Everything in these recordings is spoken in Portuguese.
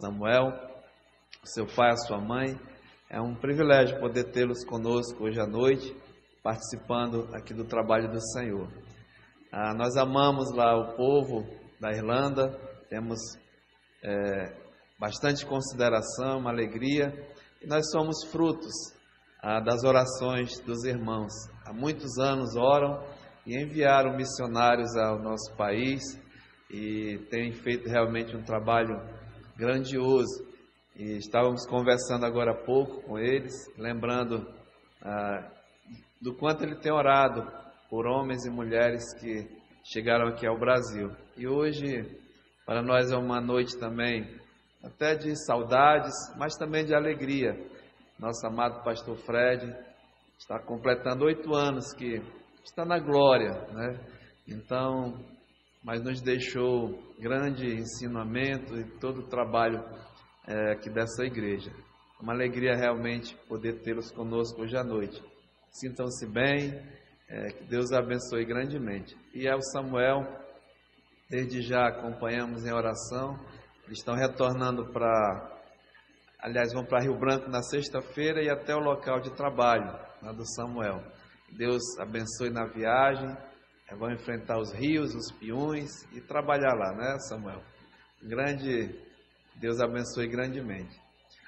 Samuel, seu pai, a sua mãe. É um privilégio poder tê-los conosco hoje à noite, participando aqui do trabalho do Senhor. Nós amamos lá o povo da Irlanda, temos bastante consideração, uma alegria, e nós somos frutos das orações dos irmãos. Há muitos anos oram e enviaram missionários ao nosso país e têm feito realmente um trabalho grandioso. E estávamos conversando agora há pouco com eles, lembrando do quanto ele tem orado por homens e mulheres que chegaram aqui ao Brasil. E hoje, para nós é uma noite também, até de saudades, mas também de alegria. Nosso amado pastor Fred está completando 8 anos que está na glória, né? Então, mas nos deixou grande ensinamento e todo o trabalho aqui dessa igreja. É uma alegria realmente poder tê-los conosco hoje à noite. Sintam-se bem, que Deus abençoe grandemente. E ao Samuel, desde já acompanhamos em oração. Eles estão retornando vão para Rio Branco na sexta-feira e até o local de trabalho lá do Samuel. Deus abençoe na viagem. Vão enfrentar os rios, os peões e trabalhar lá, né, Samuel? Deus abençoe grandemente.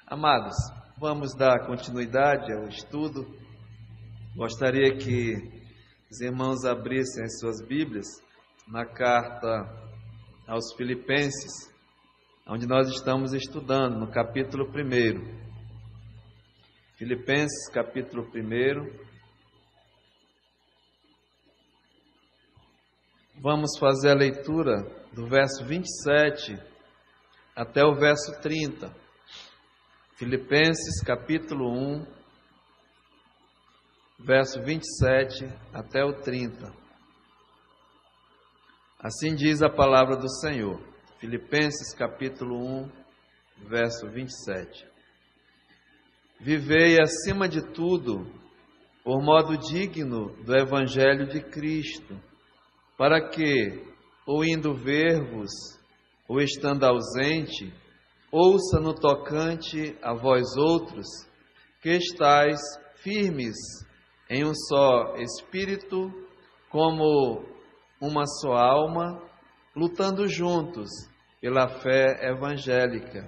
Amados, vamos dar continuidade ao estudo. Gostaria que os irmãos abrissem as suas Bíblias na carta aos Filipenses, onde nós estamos estudando, no capítulo 1. Filipenses, capítulo 1. Vamos fazer a leitura do verso 27 até o verso 30. Filipenses, capítulo 1, verso 27 até o 30. Assim diz a palavra do Senhor. Filipenses, capítulo 1, verso 27. Vivei acima de tudo por modo digno do Evangelho de Cristo, para que, ou indo ver-vos, ou estando ausente, ouça no tocante a vós outros, que estáis firmes em um só Espírito, como uma só alma, lutando juntos pela fé evangélica,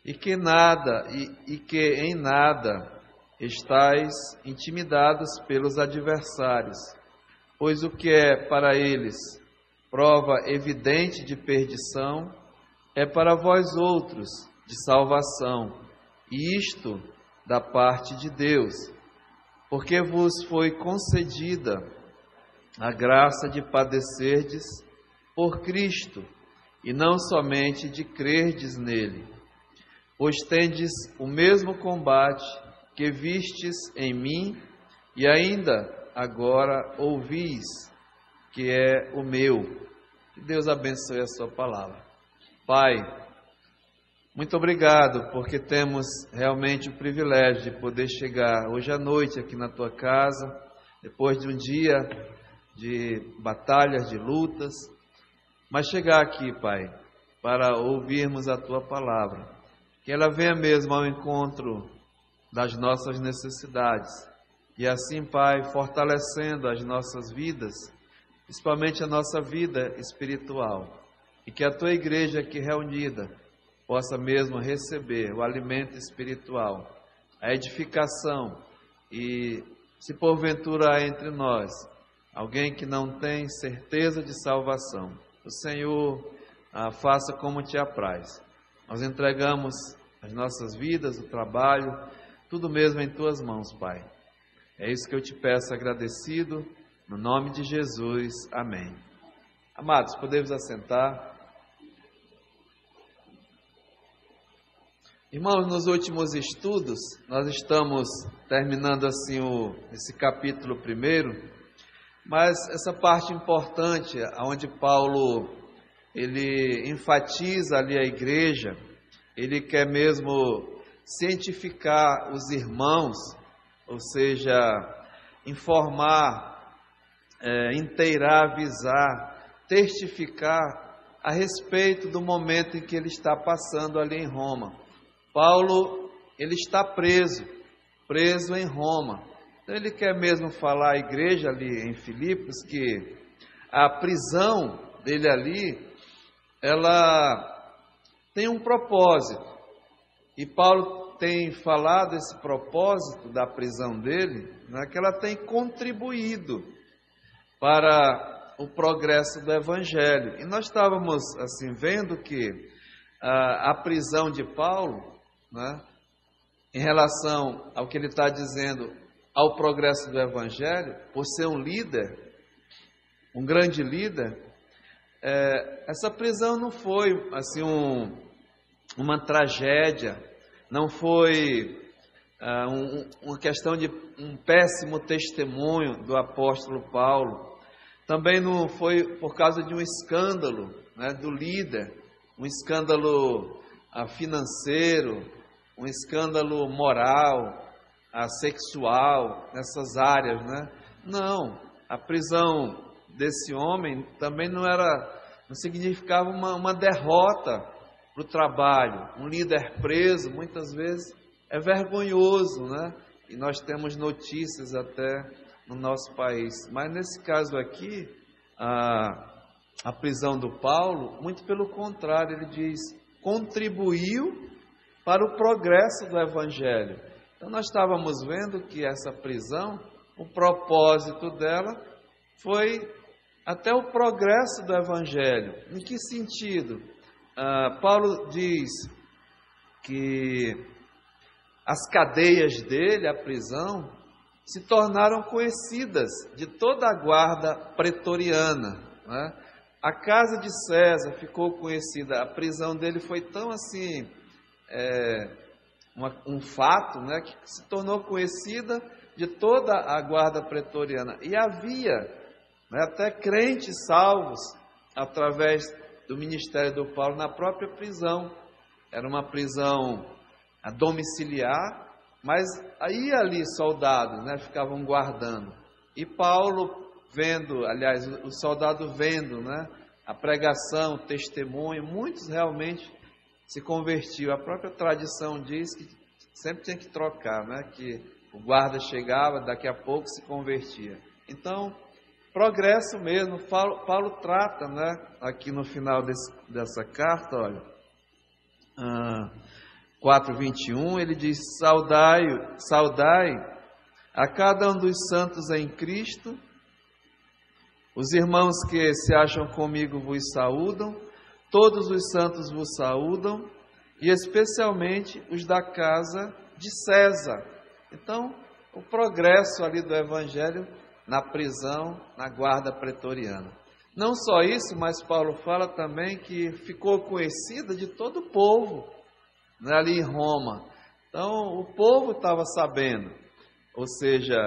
e que em nada estáis intimidados pelos adversários, pois o que é para eles prova evidente de perdição, é para vós outros de salvação, e isto da parte de Deus, porque vos foi concedida a graça de padecerdes por Cristo, e não somente de crerdes nele, pois tendes o mesmo combate que vistes em mim, e ainda agora ouvis, que é o meu. Que Deus abençoe a sua palavra. Pai, muito obrigado, porque temos realmente o privilégio de poder chegar hoje à noite aqui na tua casa, depois de um dia de batalhas, de lutas, mas chegar aqui, Pai, para ouvirmos a tua palavra, que ela venha mesmo ao encontro das nossas necessidades, e assim, Pai, fortalecendo as nossas vidas, principalmente a nossa vida espiritual, e que a tua igreja aqui reunida possa mesmo receber o alimento espiritual, a edificação, e se porventura há entre nós alguém que não tem certeza de salvação, o Senhor faça como te apraz. Nós entregamos as nossas vidas, o trabalho, tudo mesmo em tuas mãos, Pai. É isso que eu te peço agradecido, no nome de Jesus. Amém. Amados, podemos assentar. Irmãos, nos últimos estudos, nós estamos terminando assim esse capítulo 1, mas essa parte importante, onde Paulo ele enfatiza ali a igreja, ele quer mesmo cientificar os irmãos, ou seja, informar, inteirar, avisar, testificar a respeito do momento em que ele está passando ali em Roma. Paulo, ele está preso em Roma. Então ele quer mesmo falar à igreja ali em Filipos que a prisão dele ali, ela tem um propósito. E Paulo tem falado esse propósito da prisão dele, né, que ela tem contribuído para o progresso do Evangelho. E nós estávamos assim vendo que a prisão de Paulo, né, em relação ao que ele está dizendo ao progresso do Evangelho, por ser um líder, um grande líder, essa prisão não foi assim uma tragédia, não foi uma questão de um péssimo testemunho do apóstolo Paulo, também não foi por causa de um escândalo, né, do líder, um escândalo financeiro, um escândalo moral, sexual, nessas áreas, né? Não, a prisão desse homem também não significava uma derrota para o trabalho. Um líder preso, muitas vezes, é vergonhoso, né? E nós temos notícias até no nosso país. Mas nesse caso aqui, a prisão do Paulo, muito pelo contrário, ele diz, contribuiu para o progresso do Evangelho. Então nós estávamos vendo que essa prisão, o propósito dela foi até o progresso do Evangelho. Em que sentido? Paulo diz que as cadeias dele, a prisão, se tornaram conhecidas de toda a guarda pretoriana, né? A casa de César ficou conhecida, a prisão dele foi tão assim, um fato, né, que se tornou conhecida de toda a guarda pretoriana. E havia, né, até crentes salvos através do ministério do Paulo na própria prisão. Era uma prisão domiciliar, mas aí ali soldados, né, ficavam guardando. E Paulo vendo, aliás, o soldado vendo, né, a pregação, o testemunho, muitos realmente se convertiu. A própria tradição diz que sempre tinha que trocar, né? Que o guarda chegava, daqui a pouco se convertia. Então, progresso mesmo. Paulo trata, né? Aqui no final dessa carta, olha, 4:21, ele diz, saudai a cada um dos santos em Cristo. Os irmãos que se acham comigo vos saúdam. Todos os santos vos saúdam, e especialmente os da casa de César. Então, o progresso ali do Evangelho na prisão, na guarda pretoriana. Não só isso, mas Paulo fala também que ficou conhecida de todo o povo, né, ali em Roma. Então, o povo estava sabendo, ou seja,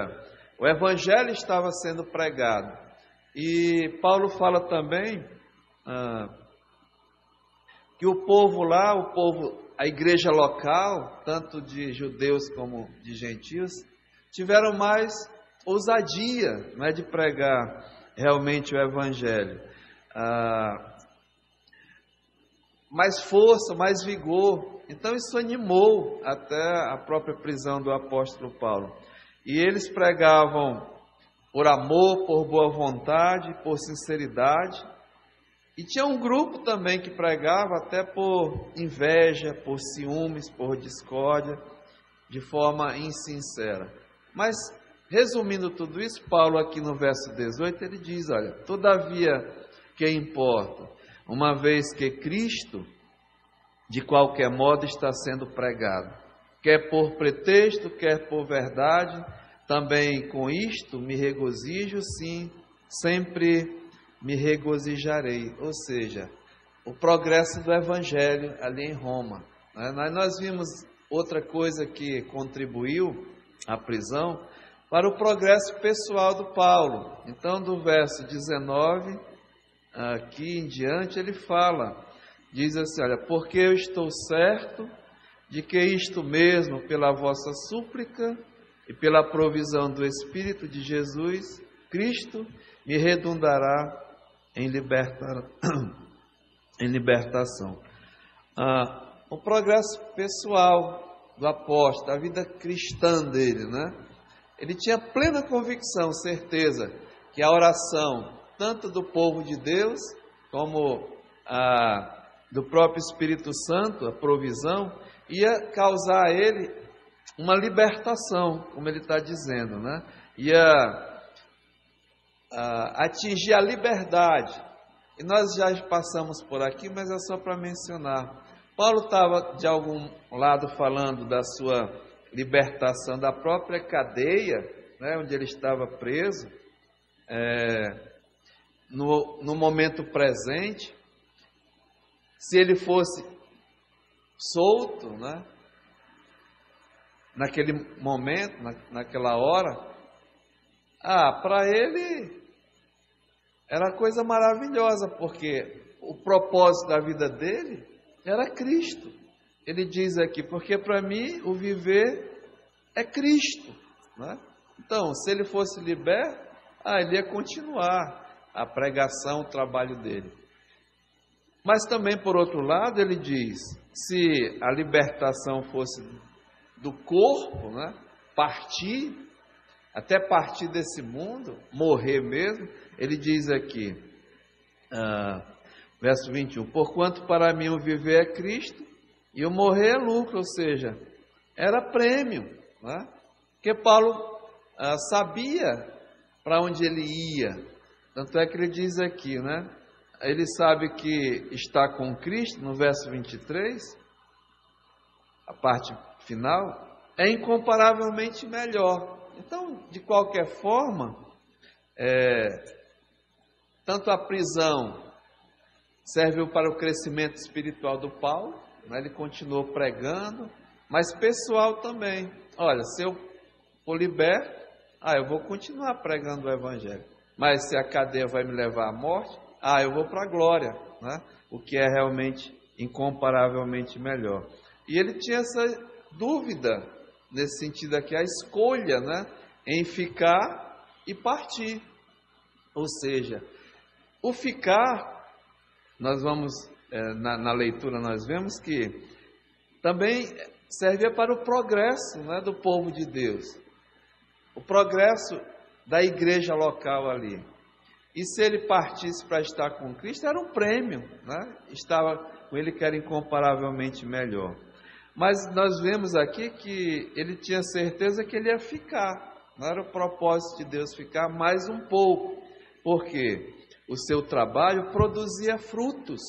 o Evangelho estava sendo pregado. E Paulo fala também que o povo lá, a igreja local, tanto de judeus como de gentios, tiveram mais ousadia, né, de pregar realmente o Evangelho. Mais força, mais vigor. Então isso animou até a própria prisão do apóstolo Paulo. E eles pregavam por amor, por boa vontade, por sinceridade. E tinha um grupo também que pregava até por inveja, por ciúmes, por discórdia, de forma insincera. Mas, resumindo tudo isso, Paulo aqui no verso 18, ele diz, olha, todavia que importa, uma vez que Cristo, de qualquer modo, está sendo pregado, quer por pretexto, quer por verdade, também com isto me regozijo, sim, sempre me regozijarei. Ou seja, o progresso do Evangelho ali em Roma. Nós vimos outra coisa que contribuiu à prisão para o progresso pessoal do Paulo. Então, do verso 19 aqui em diante, ele fala, diz assim, olha, porque eu estou certo de que isto mesmo, pela vossa súplica e pela provisão do Espírito de Jesus Cristo, me redundará em em libertação. O progresso pessoal do apóstolo, a vida cristã dele, né? Ele tinha plena convicção, certeza, que a oração, tanto do povo de Deus, como do próprio Espírito Santo, a provisão, ia causar a ele uma libertação, como ele está dizendo, né? Ia atingir a liberdade. E nós já passamos por aqui, mas é só para mencionar. Paulo estava, de algum lado, falando da sua libertação da própria cadeia, né, onde ele estava preso, no momento presente. Se ele fosse solto, né, naquele momento, naquela hora, para ele era coisa maravilhosa, porque o propósito da vida dele era Cristo. Ele diz aqui, porque para mim o viver é Cristo, né? Então, se ele fosse liberto, ele ia continuar a pregação, o trabalho dele. Mas também, por outro lado, ele diz, se a libertação fosse do corpo, né, até partir desse mundo, morrer mesmo, ele diz aqui, verso 21, porquanto para mim o viver é Cristo e o morrer é lucro, ou seja, era prêmio, né? Porque Paulo sabia para onde ele ia, tanto é que ele diz aqui, né? Ele sabe que está com Cristo, no verso 23, a parte final, é incomparavelmente melhor. Então, de qualquer forma, tanto a prisão serviu para o crescimento espiritual do Paulo, né? Ele continuou pregando, mas pessoal também. Olha, se eu for liberto, eu vou continuar pregando o Evangelho. Mas se a cadeia vai me levar à morte, eu vou para a glória, né? O que é realmente incomparavelmente melhor. E ele tinha essa dúvida, nesse sentido aqui, a escolha, né, em ficar e partir. Ou seja, o ficar, nós vamos, na leitura nós vemos que também servia para o progresso, né, do povo de Deus. O progresso da igreja local ali. E se ele partisse para estar com Cristo, era um prêmio, né? Estava com ele que era incomparavelmente melhor. Mas nós vemos aqui que ele tinha certeza que ele ia ficar. Não era o propósito de Deus ficar mais um pouco, porque o seu trabalho produzia frutos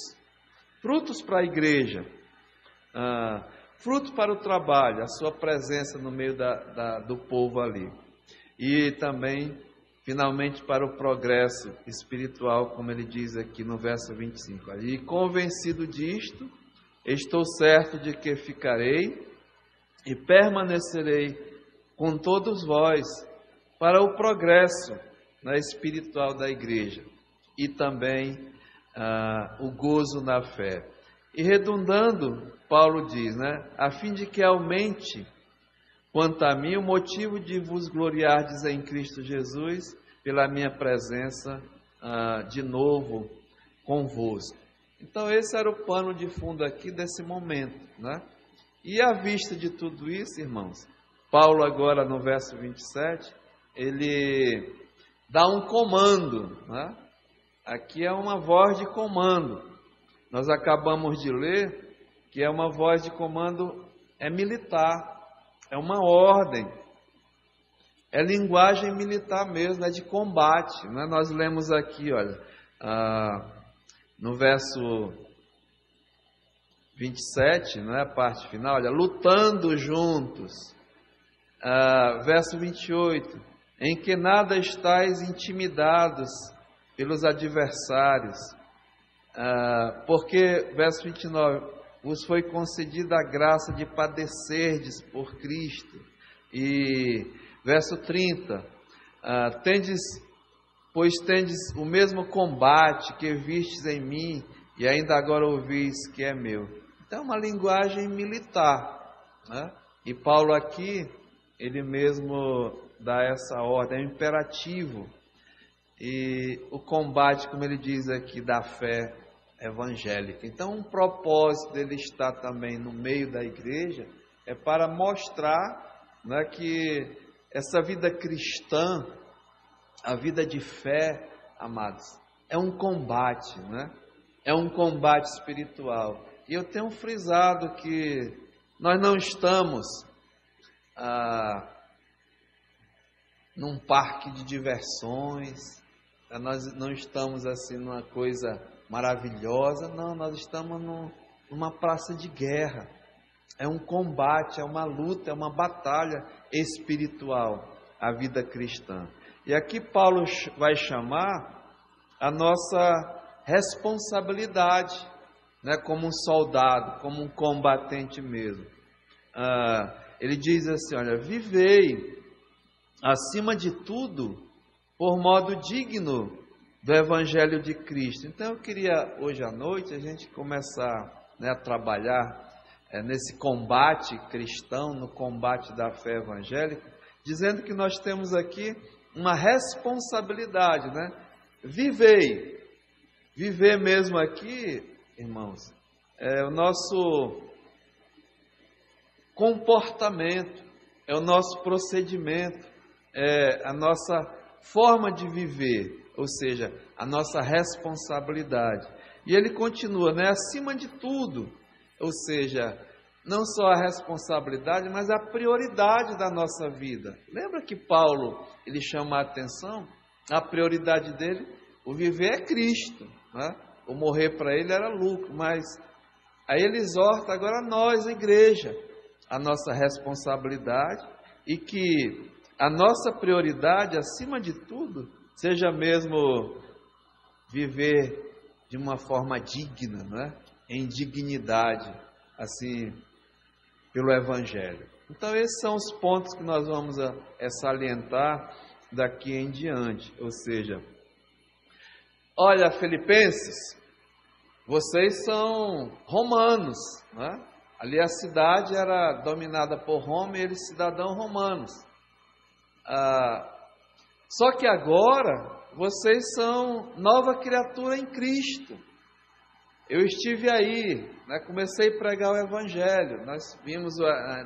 para a igreja, fruto para o trabalho, a sua presença no meio do povo ali. E também, finalmente, para o progresso espiritual, como ele diz aqui no verso 25. E convencido disto, estou certo de que ficarei e permanecerei com todos vós para o progresso espiritual da igreja e também o gozo na fé. E redundando, Paulo diz, né, a fim de que aumente, quanto a mim, o motivo de vos gloriardes em Cristo Jesus, pela minha presença de novo convosco. Então esse era o pano de fundo aqui desse momento, né? E à vista de tudo isso, irmãos, Paulo agora no verso 27, ele dá um comando, né? Aqui é uma voz de comando. Nós acabamos de ler que é uma voz de comando militar, é uma ordem, é linguagem militar mesmo, é de combate, né? Nós lemos aqui, olha, no verso 27, né, a parte final, olha, lutando juntos. Verso 28, em que nada estáis intimidados pelos adversários, porque, verso 29, vos foi concedida a graça de padecerdes por Cristo. E verso 30, pois tendes o mesmo combate que vistes em mim e ainda agora ouvis que é meu. Então é uma linguagem militar, né? E Paulo aqui, ele mesmo dá essa ordem, é um imperativo. E o combate, como ele diz aqui, da fé, evangélica. Então, um propósito dele estar também no meio da igreja é para mostrar, né, que essa vida cristã, a vida de fé, amados, é um combate, né? É um combate espiritual. E eu tenho frisado que nós não estamos num parque de diversões, nós não estamos assim numa coisa maravilhosa, não, nós estamos numa praça de guerra. É um combate, é uma luta, é uma batalha espiritual, a vida cristã. E aqui Paulo vai chamar a nossa responsabilidade, né, como um soldado, como um combatente mesmo. Ele diz assim, olha, vivei acima de tudo por modo digno do Evangelho de Cristo. Então eu queria hoje à noite a gente começar, né, a trabalhar nesse combate cristão, no combate da fé evangélica, dizendo que nós temos aqui uma responsabilidade, né? Viver mesmo aqui, irmãos, é o nosso comportamento, é o nosso procedimento, é a nossa forma de viver, ou seja, a nossa responsabilidade. E ele continua, né? Acima de tudo, ou seja, não só a responsabilidade, mas a prioridade da nossa vida. Lembra que Paulo, ele chama a atenção, a prioridade dele, o viver é Cristo, né? O morrer para ele era lucro, mas aí ele exorta agora nós, a igreja, a nossa responsabilidade e que a nossa prioridade, acima de tudo, seja mesmo viver de uma forma digna, né? Em dignidade, assim, pelo Evangelho. Então, esses são os pontos que nós vamos salientar daqui em diante. Ou seja, olha, filipenses, vocês são romanos, né? Ali a cidade era dominada por Roma e eles cidadãos romanos. Só que agora vocês são nova criatura em Cristo. Eu estive aí, né, comecei a pregar o Evangelho. Nós vimos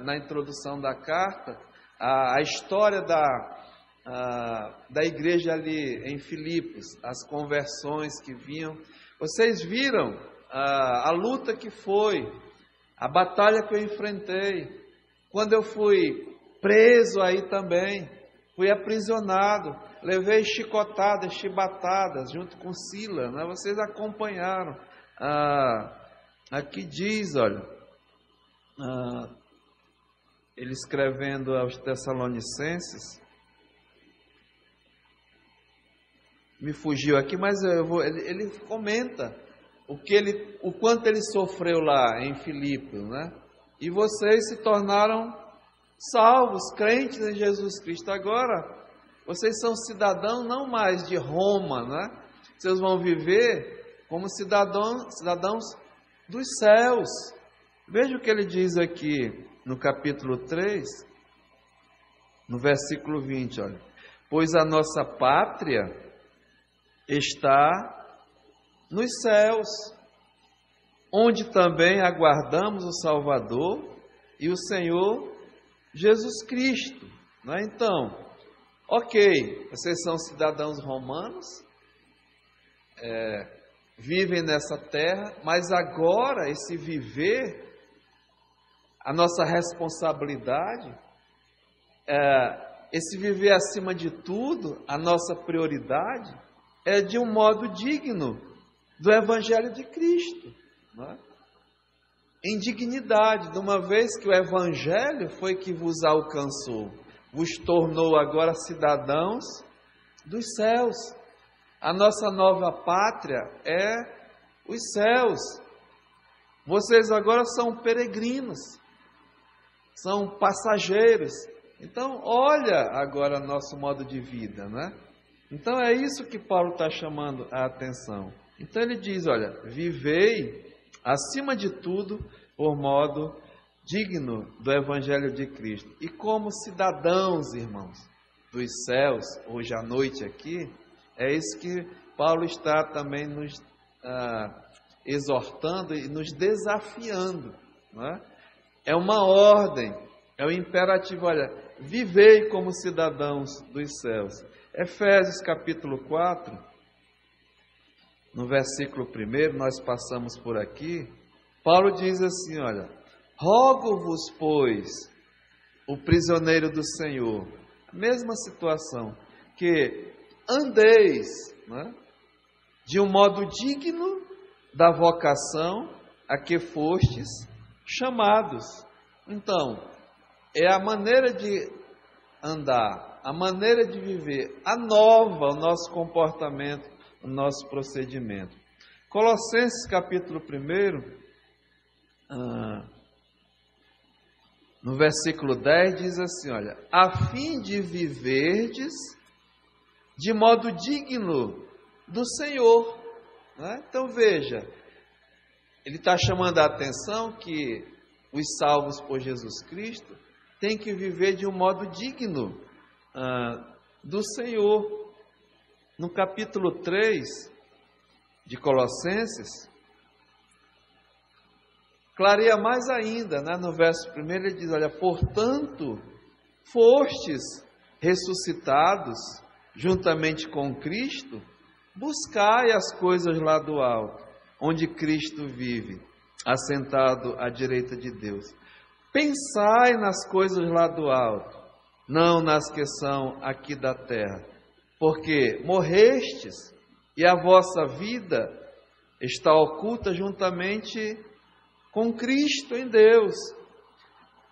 na introdução da carta a história da igreja ali em Filipos, as conversões que vinham. Vocês viram a luta que foi, a batalha que eu enfrentei. Quando eu fui preso aí também, fui aprisionado, levei chicotadas, chibatadas, junto com Sila, né? Vocês acompanharam. Aqui diz, olha, ele escrevendo aos Tessalonicenses, me fugiu aqui, mas ele comenta o quanto ele sofreu lá em Filipos, né? E vocês se tornaram salvos, crentes em Jesus Cristo. Agora, vocês são cidadãos não mais de Roma, né? Vocês vão viver como cidadãos dos céus. Veja o que ele diz aqui no capítulo 3, no versículo 20, olha. Pois a nossa pátria está nos céus, onde também aguardamos o Salvador e o Senhor Jesus Cristo. Não é? Então, ok, vocês são cidadãos romanos, vivem nessa terra, mas agora esse viver, a nossa responsabilidade, esse viver acima de tudo, a nossa prioridade, é de um modo digno do Evangelho de Cristo, não é? Em dignidade, de uma vez que o Evangelho foi que vos alcançou, vos tornou agora cidadãos dos céus. A nossa nova pátria é os céus. Vocês agora são peregrinos, são passageiros. Então, olha agora nosso modo de vida, né? Então, é isso que Paulo está chamando a atenção. Então, ele diz, olha, vivei, acima de tudo, por modo digno do Evangelho de Cristo. E como cidadãos, irmãos, dos céus, hoje à noite aqui, é isso que Paulo está também nos exortando e nos desafiando, não é? É uma ordem, é um imperativo, olha, vivei como cidadãos dos céus. Efésios capítulo 4, no versículo 1, nós passamos por aqui, Paulo diz assim, olha, rogo-vos, pois, o prisioneiro do Senhor, mesma situação, que andeis, né, de um modo digno da vocação a que fostes chamados. Então, é a maneira de andar, a maneira de viver, a nova, o nosso comportamento, o nosso procedimento. Colossenses capítulo 1, no versículo 10 diz assim, olha, a fim de viverdes de modo digno do Senhor. Né? Então veja, ele está chamando a atenção que os salvos por Jesus Cristo têm que viver de um modo digno do Senhor. No capítulo 3 de Colossenses, clareia mais ainda, né? No verso 1 ele diz, olha, portanto, fostes ressuscitados juntamente com Cristo, buscai as coisas lá do alto, onde Cristo vive, assentado à direita de Deus. Pensai nas coisas lá do alto, não nas que são aqui da terra, porque morrestes e a vossa vida está oculta juntamente com Cristo em Deus.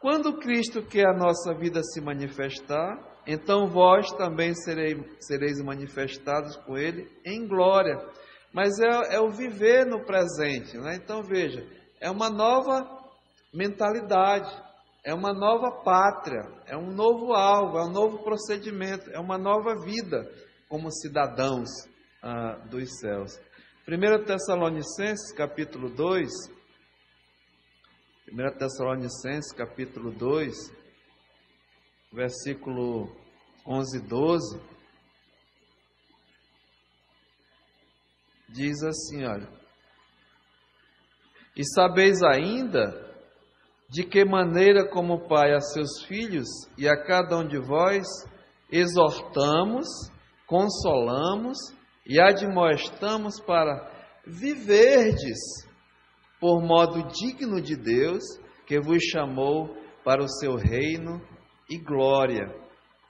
Quando Cristo quer a nossa vida se manifestar, então vós também sereis manifestados com Ele em glória. Mas é o viver no presente, né? Então veja, é uma nova mentalidade, é uma nova pátria, é um novo alvo, é um novo procedimento, é uma nova vida como cidadãos dos céus. 1 Tessalonicenses capítulo 2, 1 Tessalonicenses capítulo 2, versículo 11 e 12, diz assim, olha, e sabeis ainda de que maneira como o Pai a seus filhos e a cada um de vós exortamos, consolamos e admoestamos para viverdes por modo digno de Deus, que vos chamou para o seu reino e glória.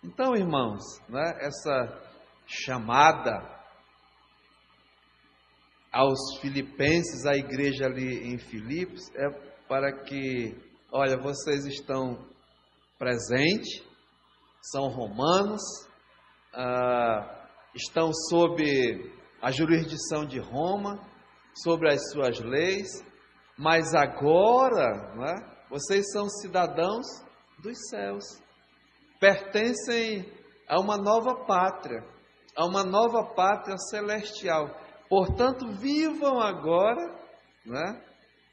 Então, irmãos, né, essa chamada aos filipenses, à igreja ali em Filipos, é para que, olha, vocês estão presentes, são romanos, estão sob a jurisdição de Roma, sobre as suas leis, mas agora, né, vocês são cidadãos dos céus, pertencem a uma nova pátria celestial. Portanto, vivam agora, né,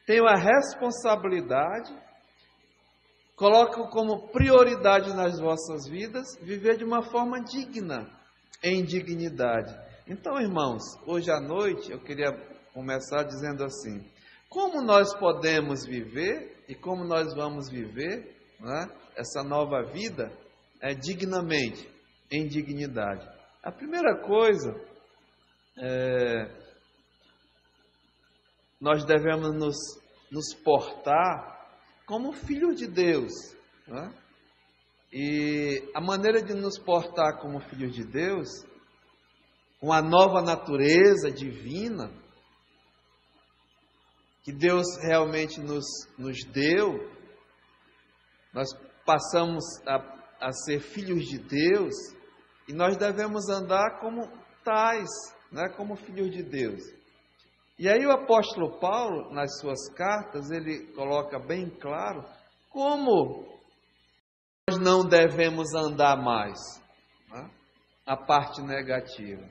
tenham a responsabilidade, colocam como prioridade nas vossas vidas, viver de uma forma digna, em dignidade. Então, irmãos, hoje à noite eu queria começar dizendo assim, como nós podemos viver e como nós vamos viver, né, essa nova vida dignamente, em dignidade. A primeira coisa, nós devemos nos portar como filho de Deus, né? E a maneira de nos portar como filhos de Deus, com a nova natureza divina, que Deus realmente nos deu, nós passamos a ser filhos de Deus, e nós devemos andar como tais, né, como filhos de Deus. E aí o apóstolo Paulo, nas suas cartas, ele coloca bem claro como nós não devemos andar mais, né, a parte negativa.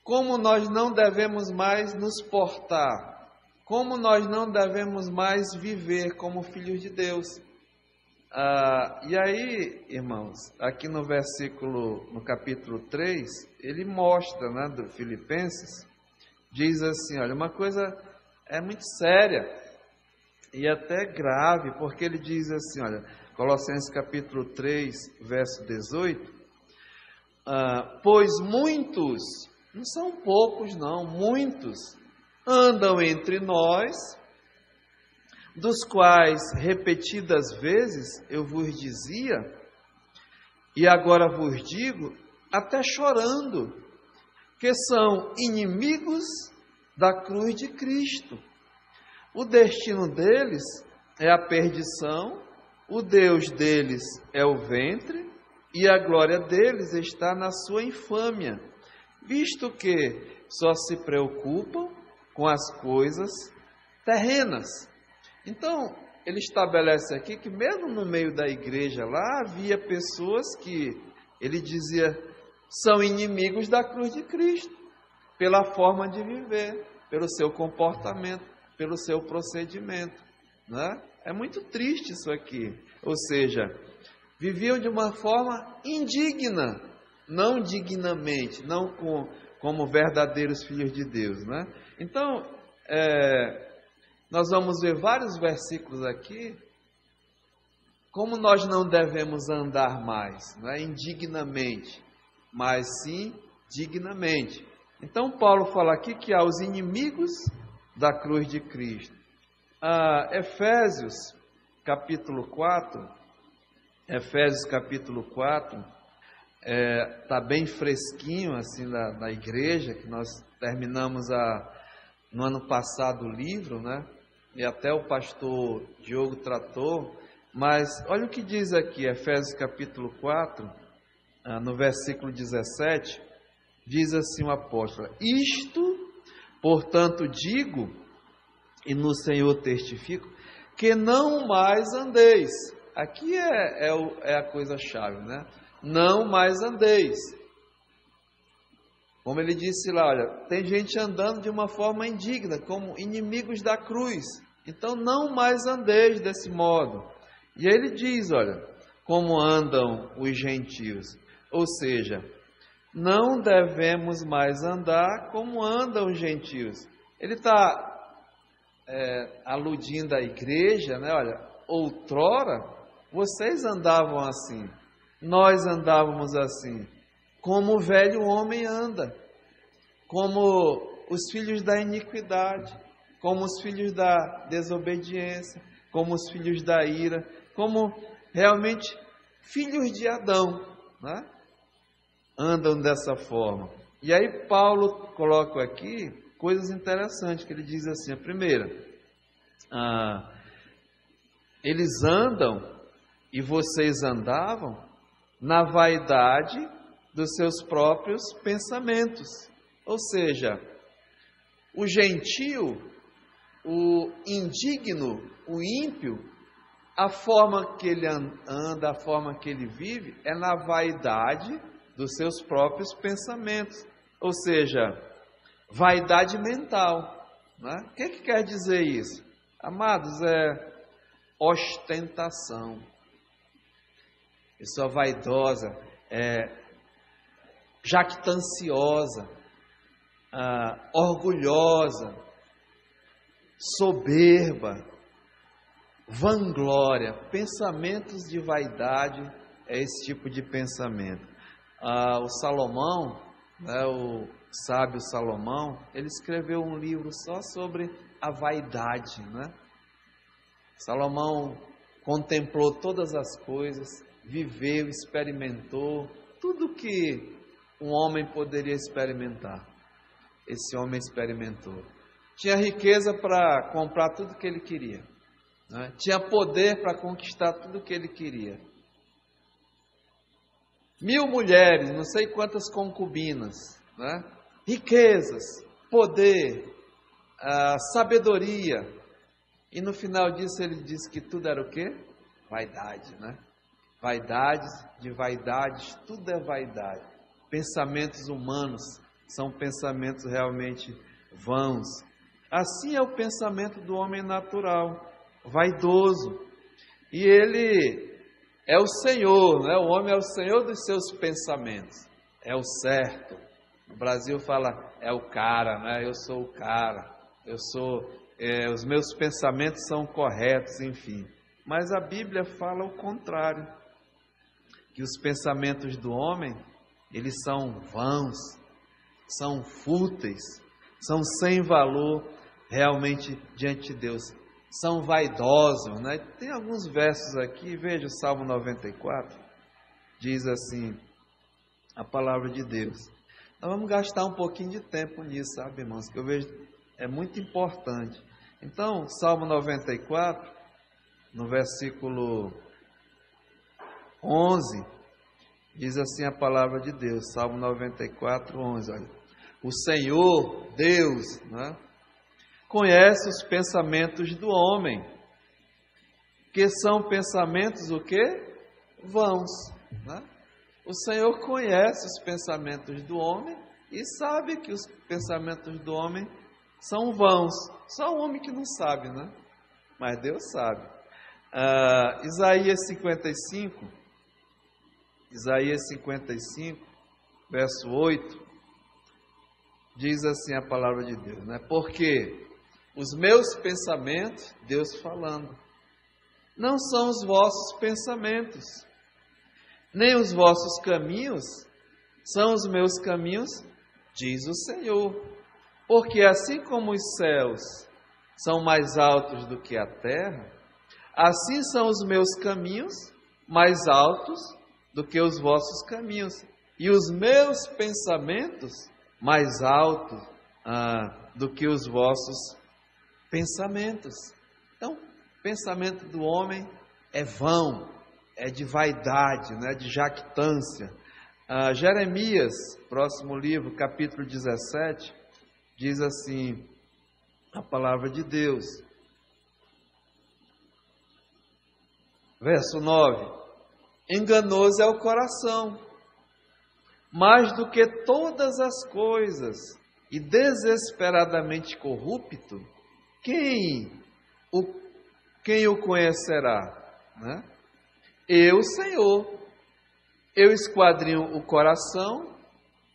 Como nós não devemos mais nos portar, como nós não devemos mais viver como filhos de Deus. E aí, irmãos, aqui no capítulo 3, ele mostra, né, do Filipenses, diz assim, olha, uma coisa é muito séria e até grave, porque ele diz assim, olha, Colossenses capítulo 3, verso 18, pois muitos, não são poucos não, muitos, andam entre nós, dos quais repetidas vezes eu vos dizia, e agora vos digo, até chorando, que são inimigos da cruz de Cristo. O destino deles é a perdição, o Deus deles é o ventre, e a glória deles está na sua infâmia, visto que só se preocupam com as coisas terrenas. Então, ele estabelece aqui que mesmo no meio da igreja lá, havia pessoas que, ele dizia, são inimigos da cruz de Cristo, pela forma de viver, pelo seu comportamento, pelo seu procedimento, né? É muito triste isso aqui, ou seja, viviam de uma forma indigna, não dignamente, não como verdadeiros filhos de Deus, né? Então, nós vamos ver vários versículos aqui, como nós não devemos andar mais, não é indignamente, mas sim dignamente. Então Paulo fala aqui que há os inimigos da cruz de Cristo. Efésios capítulo 4, está bem fresquinho assim da igreja, que nós terminamos no ano passado o livro, né? E até o pastor Diogo tratou, mas olha o que diz aqui, Efésios capítulo 4, no versículo 17, diz assim o apóstolo: isto, portanto, digo, e no Senhor testifico, que não mais andeis. Aqui é a coisa-chave, né? Não mais andeis. Como ele disse lá, olha, tem gente andando de uma forma indigna, como inimigos da cruz. Então, não mais andeis desse modo. E aí ele diz, olha, como andam os gentios. Ou seja, não devemos mais andar como andam os gentios. Ele está aludindo à igreja, né? Olha, outrora vocês andavam assim, nós andávamos assim, como o velho homem anda, como os filhos da iniquidade, como os filhos da desobediência, como os filhos da ira, como realmente filhos de Adão, né? Andam dessa forma. E aí Paulo coloca aqui coisas interessantes, que ele diz assim, a primeira, eles andam, e vocês andavam, na vaidade dos seus próprios pensamentos. Ou seja, o gentio, o indigno, o ímpio, a forma que ele anda, a forma que ele vive, é na vaidade dos seus próprios pensamentos. Ou seja, vaidade mental, né? O que quer dizer isso? Amados, é ostentação. Pessoa vaidosa, jactanciosa, orgulhosa, soberba, vanglória, pensamentos de vaidade, é esse tipo de pensamento. O Salomão, né, o sábio Salomão, ele escreveu um livro só sobre a vaidade, né? Salomão contemplou todas as coisas, viveu, experimentou tudo que um homem poderia experimentar. Esse homem experimentou. Tinha riqueza para comprar tudo que ele queria, né? Tinha poder para conquistar tudo que ele queria. 1000 mulheres, não sei quantas concubinas, né? Riquezas, poder, sabedoria. E no final disso ele disse que tudo era o quê? Vaidade, né? Vaidades de vaidades, tudo é vaidade. Pensamentos humanos são pensamentos realmente vãos. Assim é o pensamento do homem natural, vaidoso. E ele é o Senhor, né? O homem é o Senhor dos seus pensamentos. É o certo. No Brasil fala, é o cara, né? Eu sou o cara. os meus pensamentos são corretos, enfim. Mas a Bíblia fala o contrário, que os pensamentos do homem, eles são vãos, são fúteis, são sem valor realmente diante de Deus, são vaidosos, né? Tem alguns versos aqui, veja o Salmo 94, diz assim, a palavra de Deus. Nós vamos gastar um pouquinho de tempo nisso, sabe, irmãos, que eu vejo, é muito importante. Então, Salmo 94, no versículo 11, diz assim a palavra de Deus, Salmo 94, 11, olha. O Senhor, Deus, né, conhece os pensamentos do homem, que são pensamentos o quê? Vãos, né? O Senhor conhece os pensamentos do homem e sabe que os pensamentos do homem são vãos. Só o homem que não sabe, né? Mas Deus sabe. Isaías 55, verso 8, diz assim a palavra de Deus, né? Porque os meus pensamentos, Deus falando, não são os vossos pensamentos, nem os vossos caminhos são os meus caminhos, diz o Senhor. Porque assim como os céus são mais altos do que a terra, assim são os meus caminhos mais altos do que os vossos caminhos, e os meus pensamentos mais altos do que os vossos pensamentos. Então, o pensamento do homem é vão, é de vaidade, né, de jactância. Jeremias, próximo livro, capítulo 17, diz assim, a palavra de Deus. Verso 9. Enganoso é o coração, mais do que todas as coisas, e desesperadamente corrupto, quem o conhecerá? Né? Eu, Senhor, eu esquadrinho o coração.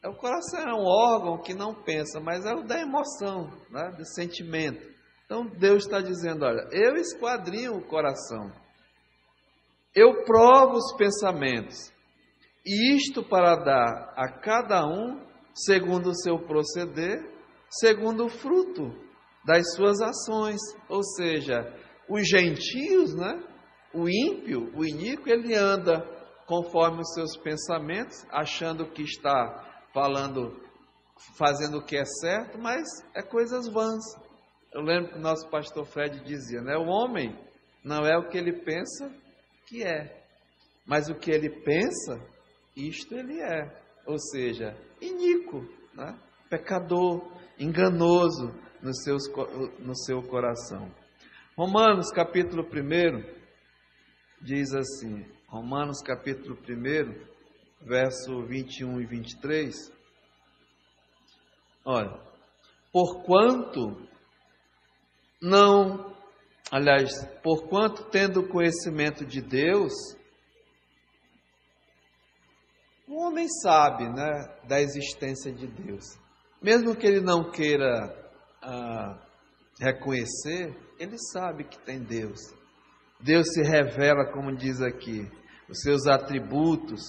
O coração é um órgão que não pensa, mas é o da emoção, né? Do sentimento. Então Deus está dizendo, olha, eu esquadrinho o coração, eu provo os pensamentos, e isto para dar a cada um, segundo o seu proceder, segundo o fruto das suas ações. Ou seja, os gentios, né? O ímpio, o iníquo, ele anda conforme os seus pensamentos, achando que está fazendo o que é certo, mas é coisas vãs. Eu lembro que o nosso pastor Fred dizia, né? O homem não é o que ele pensa que é, mas o que ele pensa, isto ele é. Ou seja, iníquo, né? Pecador, enganoso no seu coração. Romanos capítulo 1, diz assim, Romanos capítulo 1, verso 21 e 23, olha, porquanto tendo conhecimento de Deus, o homem sabe, né, da existência de Deus, mesmo que ele não queira reconhecer, ele sabe que tem Deus. Deus se revela, como diz aqui, os seus atributos,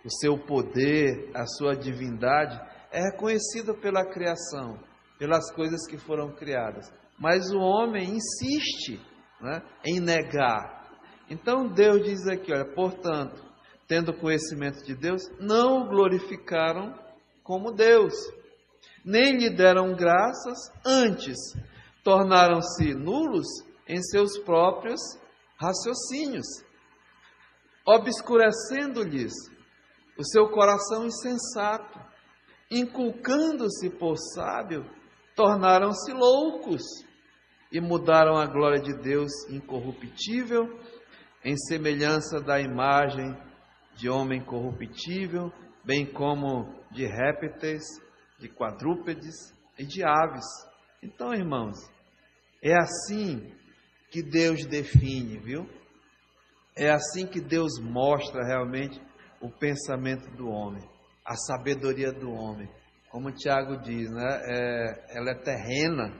o seu poder, a sua divindade, é reconhecido pela criação, pelas coisas que foram criadas. Mas o homem insiste, né, em negar. Então Deus diz aqui, olha, portanto, tendo conhecimento de Deus, não o glorificaram como Deus, nem lhe deram graças, antes tornaram-se nulos em seus próprios raciocínios, obscurecendo-lhes o seu coração insensato, inculcando-se por sábio, tornaram-se loucos e mudaram a glória de Deus incorruptível em semelhança da imagem de homem corruptível, bem como de répteis, de quadrúpedes e de aves. Então, irmãos, é assim que Deus define, viu? É assim que Deus mostra realmente o pensamento do homem, a sabedoria do homem. Como o Tiago diz, né? Ela é terrena,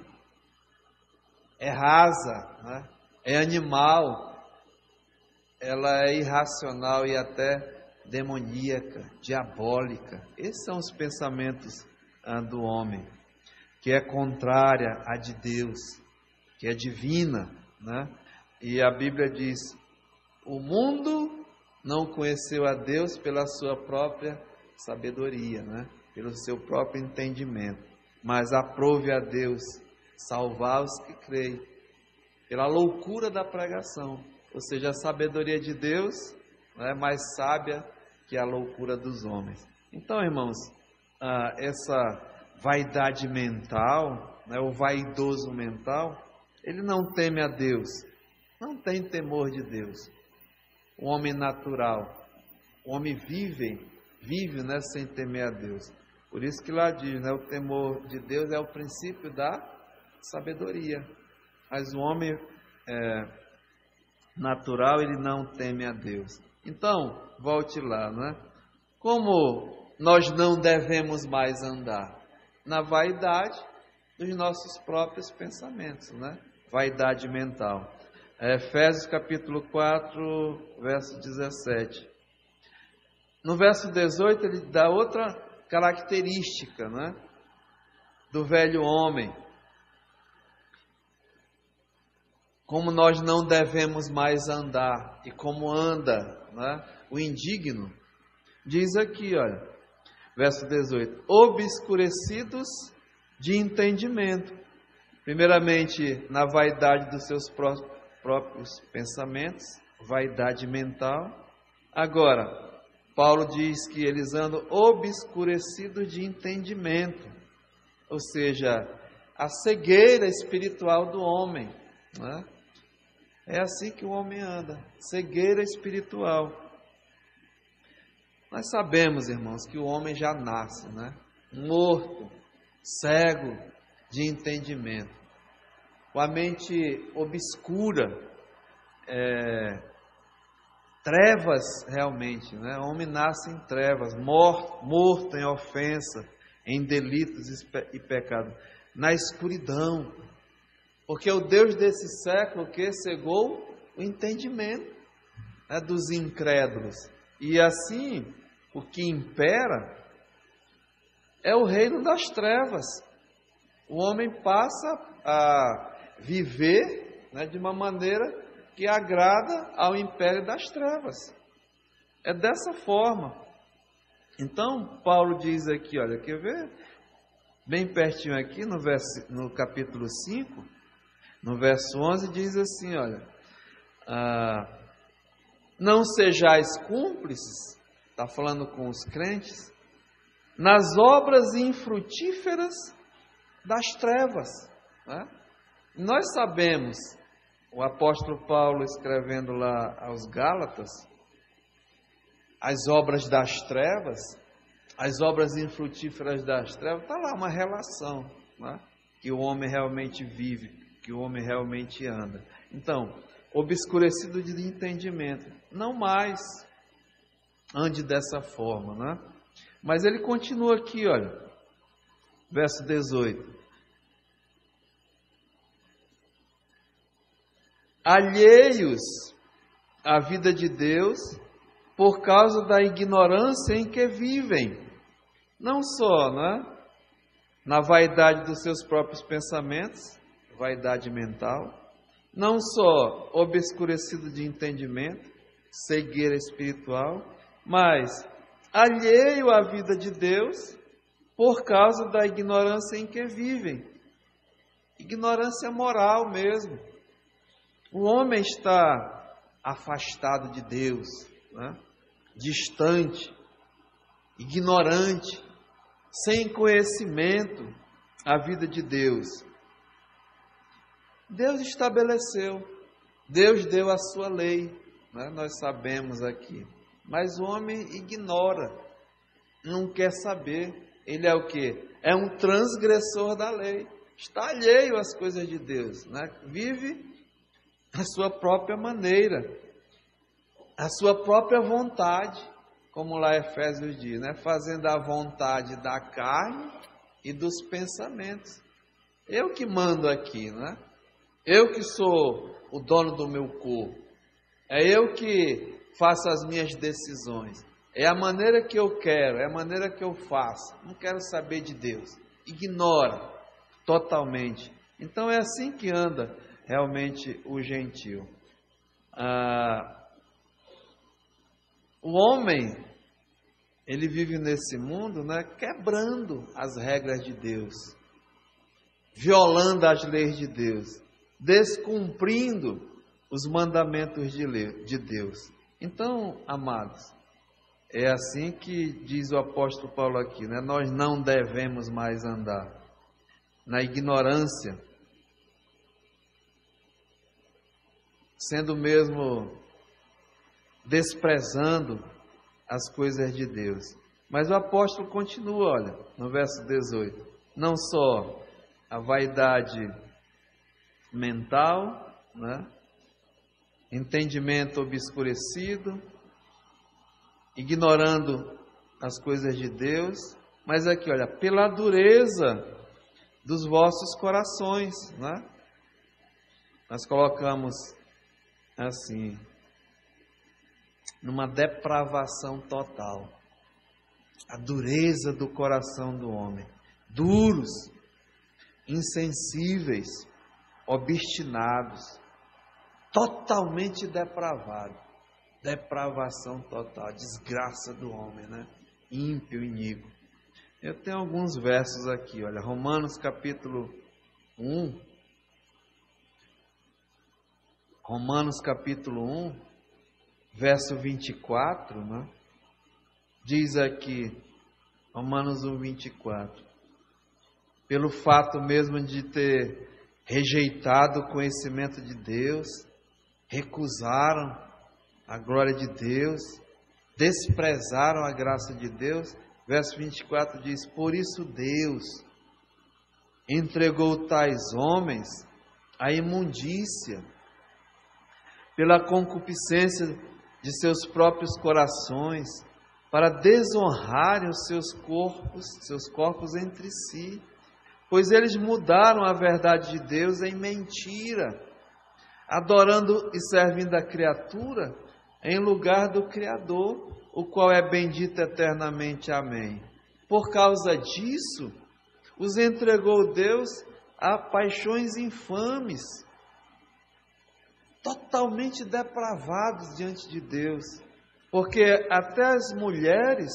é rasa, né? É animal, ela é irracional e até demoníaca, diabólica. Esses são os pensamentos do homem, que é contrária à de Deus, que é divina, né? E a Bíblia diz: o mundo não conheceu a Deus pela sua própria sabedoria, né? Pelo seu próprio entendimento, mas aprove a Deus salvar os que creem, pela loucura da pregação. Ou seja, a sabedoria de Deus é mais sábia que a loucura dos homens. Então, irmãos, essa vaidade mental, né, o vaidoso mental, ele não teme a Deus, não tem temor de Deus. O homem natural, o homem vive, né, sem temer a Deus. Por isso que lá diz, né, o temor de Deus é o princípio da sabedoria. Mas o homem natural, ele não teme a Deus. Então, volte lá, né? Como nós não devemos mais andar? Na vaidade dos nossos próprios pensamentos, né? Vaidade mental. Efésios capítulo 4, verso 17. No verso 18, ele dá outra característica, né, do velho homem. Como nós não devemos mais andar e como anda, né, o indigno. Diz aqui, olha, verso 18: obscurecidos de entendimento. Primeiramente, na vaidade dos seus próprios pensamentos, vaidade mental. Agora, Paulo diz que eles andam obscurecidos de entendimento, ou seja, a cegueira espiritual do homem, né? É assim que o homem anda, cegueira espiritual. Nós sabemos, irmãos, que o homem já nasce, né, morto, cego de entendimento, com a mente obscura, trevas realmente, né? O homem nasce em trevas, morto em ofensa, em delitos e pecados, na escuridão, porque o Deus desse século que cegou o entendimento, né, dos incrédulos, e assim o que impera é o reino das trevas. O homem passa a viver, né, de uma maneira que agrada ao império das trevas. É dessa forma. Então, Paulo diz aqui, olha, quer ver? Bem pertinho aqui, no capítulo 5, no verso 11, diz assim, olha: não sejais cúmplices, está falando com os crentes, nas obras infrutíferas das trevas, né? Nós sabemos, o apóstolo Paulo escrevendo lá aos Gálatas, as obras das trevas, as obras infrutíferas das trevas, está lá uma relação, né, que o homem realmente vive, que o homem realmente anda. Então, obscurecido de entendimento, não mais ande dessa forma, né? Mas ele continua aqui, olha, verso 18: alheios à vida de Deus por causa da ignorância em que vivem, não só, né, na vaidade dos seus próprios pensamentos, vaidade mental, não só obscurecido de entendimento, cegueira espiritual, mas alheio à vida de Deus por causa da ignorância em que vivem. Ignorância moral mesmo. O homem está afastado de Deus, né, distante, ignorante, sem conhecimento a vida de Deus. Deus estabeleceu, Deus deu a sua lei, né? Nós sabemos aqui, mas o homem ignora, não quer saber. Ele é o quê? É um transgressor da lei, está alheio às coisas de Deus, né? Vive a sua própria maneira, a sua própria vontade, como lá Efésios diz, né? Fazendo a vontade da carne e dos pensamentos. Eu que mando aqui, né? Eu que sou o dono do meu corpo. É eu que faço as minhas decisões. É a maneira que eu quero, é a maneira que eu faço. Não quero saber de Deus. Ignora totalmente. Então é assim que anda realmente o gentio. O homem, ele vive nesse mundo, né, quebrando as regras de Deus, violando as leis de Deus, descumprindo os mandamentos de Deus. Então, amados, é assim que diz o apóstolo Paulo aqui, né? Nós não devemos mais andar na ignorância, sendo mesmo desprezando as coisas de Deus. Mas o apóstolo continua, olha, no verso 18, não só a vaidade mental, né? Entendimento obscurecido, ignorando as coisas de Deus, mas aqui, olha, pela dureza dos vossos corações, né? Nós colocamos assim, numa depravação total, a dureza do coração do homem, duros, insensíveis, obstinados, totalmente depravado, depravação total, desgraça do homem, né? Ímpio, iníquo. Eu tenho alguns versos aqui, olha, Romanos capítulo 1, verso 24, né? Diz aqui, Romanos 1, 24, pelo fato mesmo de ter rejeitado o conhecimento de Deus, recusaram a glória de Deus, desprezaram a graça de Deus. Verso 24 diz, por isso Deus entregou tais homens à imundícia, pela concupiscência de seus próprios corações, para desonrarem os seus corpos entre si, pois eles mudaram a verdade de Deus em mentira, adorando e servindo a criatura em lugar do Criador, o qual é bendito eternamente. Amém. Por causa disso, os entregou Deus a paixões infames, totalmente depravados diante de Deus, porque até as mulheres,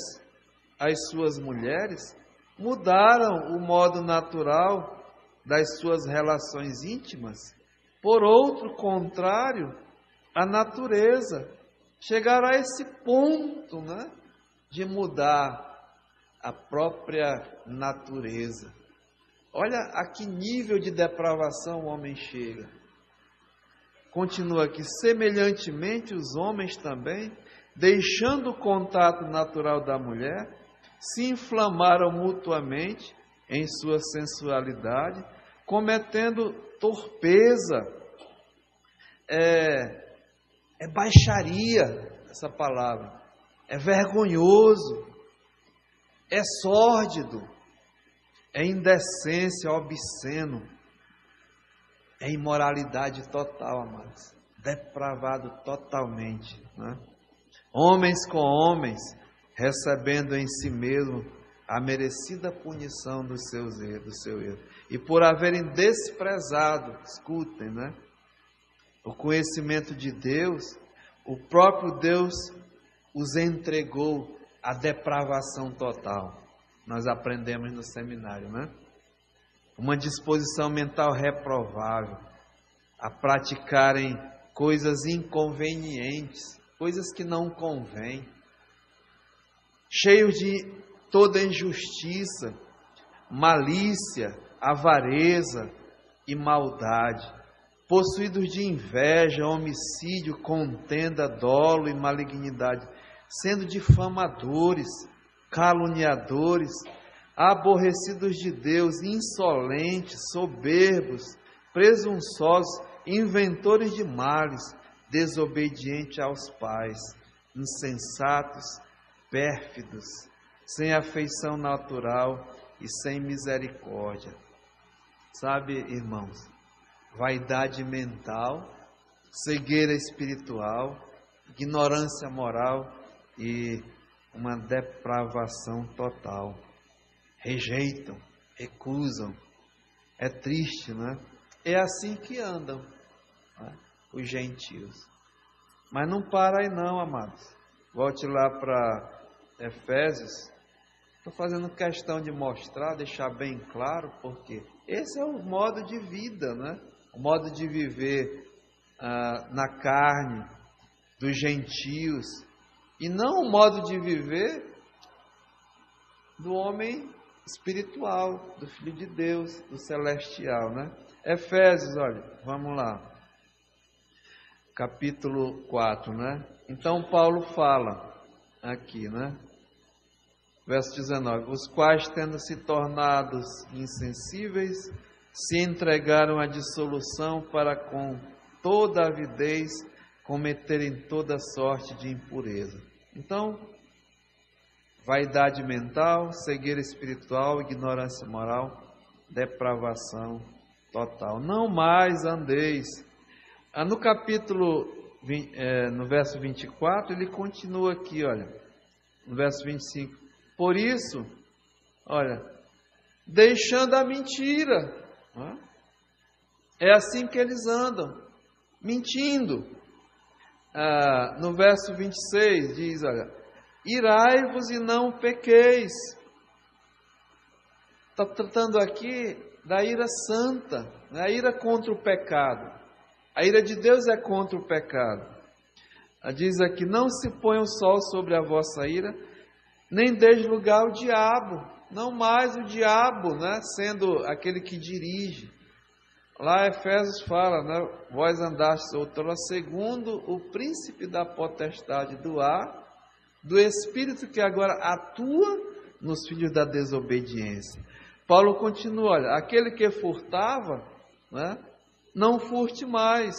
as suas mulheres, mudaram o modo natural das suas relações íntimas por outro contrário à natureza. Chegaram a esse ponto, né, de mudar a própria natureza. Olha a que nível de depravação o homem chega. Continua aqui, semelhantemente os homens também, deixando o contato natural da mulher, se inflamaram mutuamente em sua sensualidade, cometendo torpeza, é baixaria, essa palavra, é vergonhoso, é sórdido, é indecência, é obsceno, é imoralidade total, amados, depravado totalmente, né? Homens com homens, recebendo em si mesmo a merecida punição do seu erro. E por haverem desprezado, escutem, né, o conhecimento de Deus, o próprio Deus os entregou à depravação total. Nós aprendemos no seminário, né? Uma disposição mental reprovável, a praticarem coisas inconvenientes, coisas que não convêm, cheios de toda injustiça, malícia, avareza e maldade, possuídos de inveja, homicídio, contenda, dolo e malignidade, sendo difamadores, caluniadores, aborrecidos de Deus, insolentes, soberbos, presunçosos, inventores de males, desobedientes aos pais, insensatos, pérfidos, sem afeição natural e sem misericórdia. Sabe, irmãos, vaidade mental, cegueira espiritual, ignorância moral e uma depravação total. Rejeitam, recusam. É triste, não é? É assim que andam, né, os gentios. Mas não para aí não, amados. Volte lá para Efésios. Estou fazendo questão de mostrar, deixar bem claro, porque esse é o modo de vida, né? O modo de viver na carne dos gentios, e não o modo de viver do homem espiritual, do Filho de Deus, do celestial, né? Efésios, olha, vamos lá. Capítulo 4, né? Então Paulo fala aqui, né? Verso 19: os quais, tendo se tornados insensíveis, se entregaram à dissolução para com toda avidez cometerem toda sorte de impureza. Então, vaidade mental, cegueira espiritual, ignorância moral, depravação total. Não mais andeis. No capítulo, no verso 24, ele continua aqui, olha, no verso 25. Por isso, olha, deixando a mentira. É assim que eles andam, mentindo. No verso 26 diz, olha, irai-vos e não pequeis. Está tratando aqui da ira santa, a ira contra o pecado. A ira de Deus é contra o pecado. Diz aqui, não se ponha o sol sobre a vossa ira, nem deis lugar ao diabo. Não mais o diabo, né, sendo aquele que dirige. Lá Efésios fala, né, vós andastes outrora segundo o príncipe da potestade do ar, do espírito que agora atua nos filhos da desobediência. Paulo continua, olha, aquele que furtava, né, não furte mais.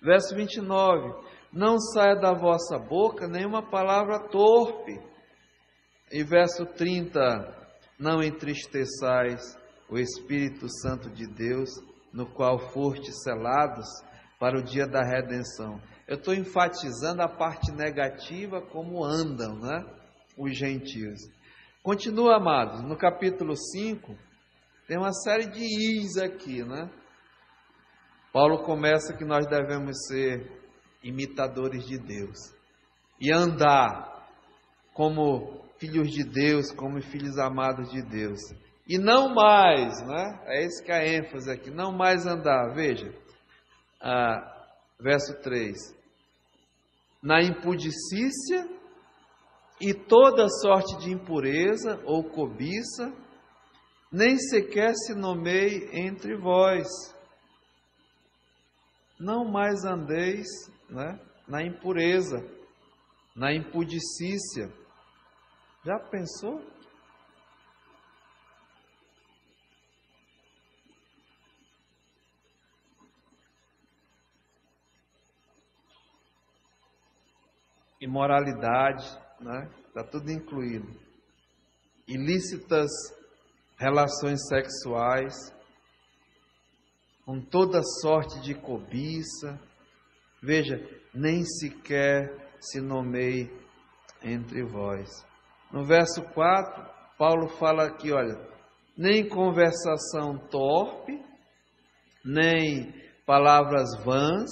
Verso 29, não saia da vossa boca nenhuma palavra torpe. E verso 30, não entristeçais o Espírito Santo de Deus, no qual fostes selados para o dia da redenção. Eu estou enfatizando a parte negativa, como andam, né, os gentios. Continua, amados, no capítulo 5, tem uma série de is aqui, né? Paulo começa que nós devemos ser imitadores de Deus e andar como filhos de Deus, como filhos amados de Deus. E não mais, né? É esse que é a ênfase aqui, não mais andar. Veja, verso 3. Na impudicícia e toda sorte de impureza ou cobiça, nem sequer se nomeie entre vós. Não mais andeis, né, na impureza, na impudicícia. Já pensou? Imoralidade, né? Está tudo incluído. Ilícitas relações sexuais, com toda sorte de cobiça. Veja, nem sequer se nomeie entre vós. No verso 4, Paulo fala aqui, olha, nem conversação torpe, nem palavras vãs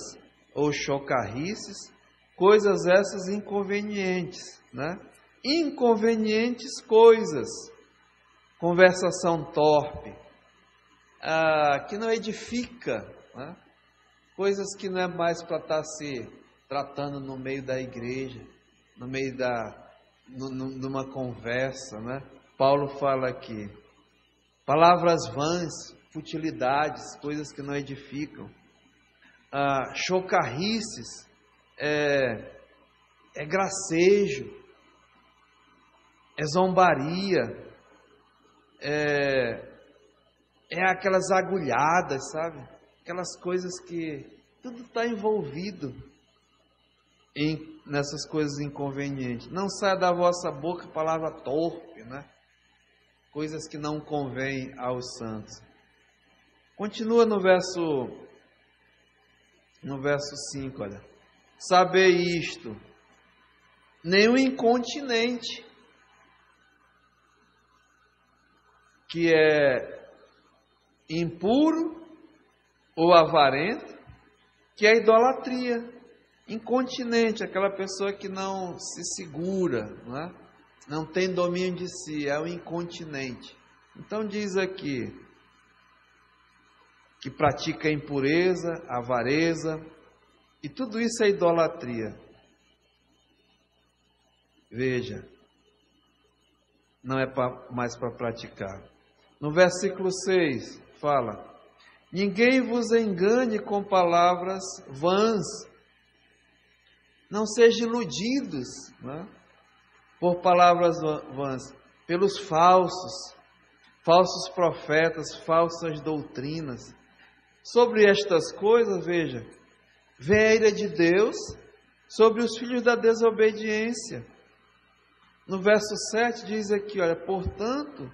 ou chocarrices, coisas essas inconvenientes, né? Inconvenientes coisas, conversação torpe, que não edifica, né? Coisas que não é mais para estar se tratando no meio da igreja, no meio numa conversa, né? Paulo fala aqui, palavras vãs, futilidades, coisas que não edificam, chocarrices, é gracejo, é zombaria, é aquelas agulhadas, sabe? Aquelas coisas que tudo está envolvido nessas coisas inconvenientes. Não saia da vossa boca palavra torpe, né? Coisas que não convêm aos santos. Continua no verso 5, olha. Saber isto, nenhum incontinente, que é impuro ou avarento, que é idolatria. Incontinente, aquela pessoa que não se segura, não tem domínio de si, é o incontinente. Então diz aqui que pratica impureza, avareza, e tudo isso é idolatria. Veja, não é mais para praticar. No versículo 6 fala: ninguém vos engane com palavras vãs, não sejam iludidos, por palavras vãs, pelos falsos profetas, falsas doutrinas. Sobre estas coisas, veja, vem a ira de Deus sobre os filhos da desobediência. No verso 7 diz aqui, olha, portanto,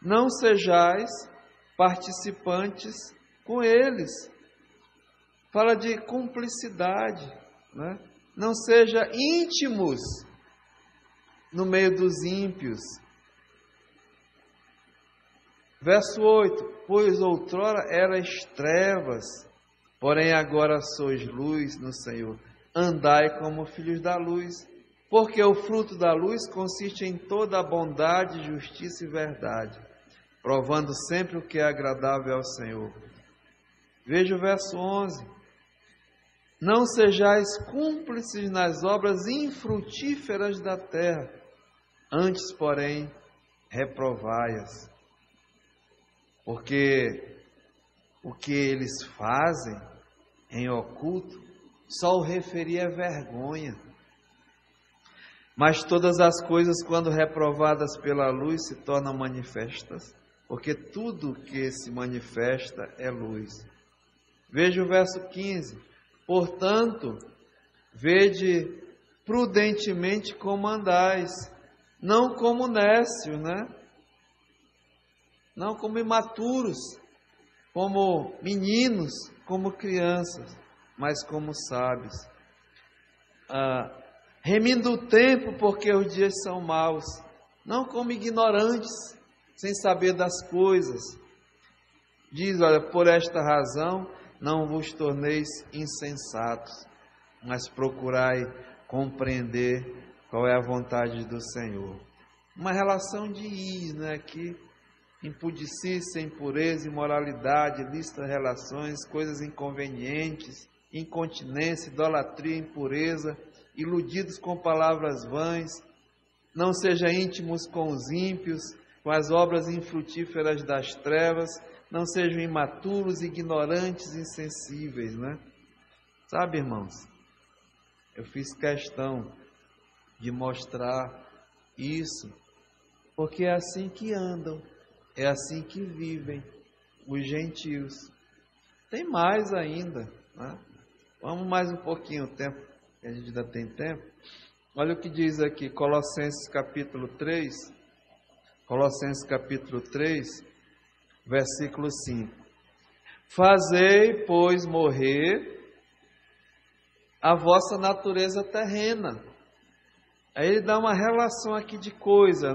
não sejais participantes com eles. Fala de cumplicidade, Não seja íntimos no meio dos ímpios. Verso 8, pois outrora erais trevas, porém agora sois luz no Senhor. Andai como filhos da luz, porque o fruto da luz consiste em toda a bondade, justiça e verdade, provando sempre o que é agradável ao Senhor. Veja o verso 11. Não sejais cúmplices nas obras infrutíferas da terra, antes, porém, reprovai-as. Porque o que eles fazem em oculto, só o referir é vergonha. Mas todas as coisas, quando reprovadas pela luz, se tornam manifestas, porque tudo que se manifesta é luz. Veja o verso 15. Portanto, vede prudentemente como andais, não como nécios, não como imaturos, como meninos, como crianças, mas como sábios. Remindo o tempo, porque os dias são maus, não como ignorantes, sem saber das coisas. Diz, olha, por esta razão não vos torneis insensatos, mas procurai compreender qual é a vontade do Senhor. Uma relação de aqui, impudicícia, impureza, imoralidade, ilícitas relações, coisas inconvenientes, incontinência, idolatria, impureza, iludidos com palavras vãs, não sejam íntimos com os ímpios, com as obras infrutíferas das trevas, não sejam imaturos, ignorantes, insensíveis, Sabe, irmãos, eu fiz questão de mostrar isso, porque é assim que andam, é assim que vivem os gentios. Tem mais ainda, Vamos mais um pouquinho, o tempo, a gente ainda tem tempo. Olha o que diz aqui, Colossenses capítulo 3, versículo 5. Fazei, pois, morrer a vossa natureza terrena. Aí ele dá uma relação aqui de coisa,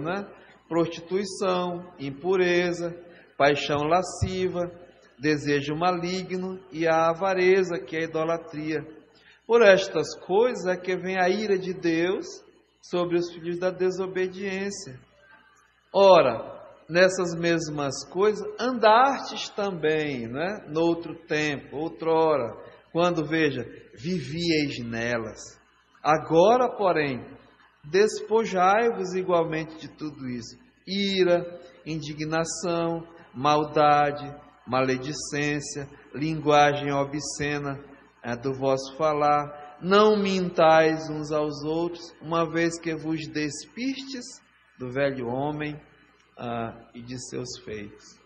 Prostituição, impureza, paixão lasciva, desejo maligno e a avareza, que é a idolatria. Por estas coisas é que vem a ira de Deus sobre os filhos da desobediência. Ora, nessas mesmas coisas andastes também, noutro tempo, outrora, quando, veja, vivieis nelas. Agora, porém, despojai-vos igualmente de tudo isso: ira, indignação, maldade, maledicência, linguagem obscena do vosso falar. Não mintais uns aos outros, uma vez que vos despistes do velho homem e de seus feitos.